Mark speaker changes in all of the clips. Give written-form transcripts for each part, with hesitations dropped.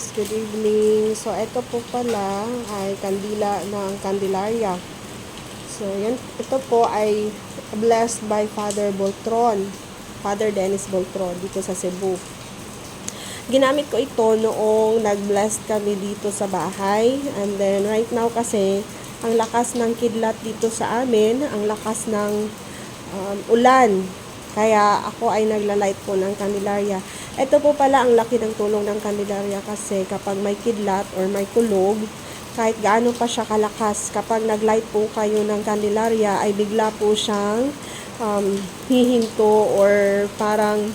Speaker 1: guys, good evening. So ito po pala ay kandila ng Candelaria. So yan, ito po ay blessed by Father Boltron, Father Dennis Boltron dito sa Cebu. Ginamit ko ito noong nag-bless kami dito sa bahay. And then right now kasi ang lakas ng kidlat dito sa amin, ang lakas ng ulan. Kaya ako ay naglalight po ng Candelaria. Ito po pala ang laki ng tulong ng Candelaria kasi kapag may kidlat or may kulog, kahit gaano pa siya kalakas, kapag naglight po kayo ng Candelaria ay bigla po siyang hihinto or parang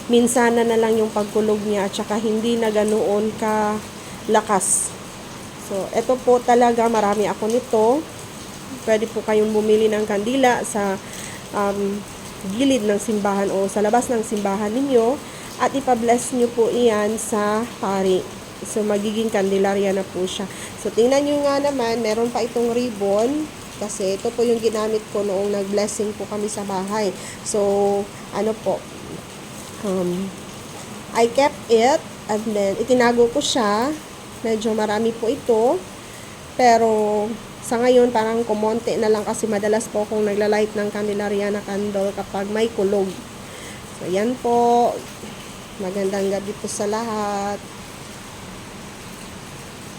Speaker 1: minsana na lang yung pagkulog niya at saka hindi na ganoon ka lakas. So, ito po talaga, marami ako nito. Pwede po kayong bumili ng kandila sa gilid ng simbahan o sa labas ng simbahan ninyo at ipa-bless nyo po iyan sa pari. So, magiging Candelaria na po siya. So, tingnan nyo nga naman, meron pa itong ribbon kasi ito po yung ginamit ko noong nag-blessing po kami sa bahay. So, ano po, I kept it and then itinago ko siya. Medyo marami po ito. Pero, sa ngayon, parang kumonte na lang kasi madalas po akong naglalight ng Candelaria na candle kapag may kulog. So, yan po. Magandang gabi po sa lahat.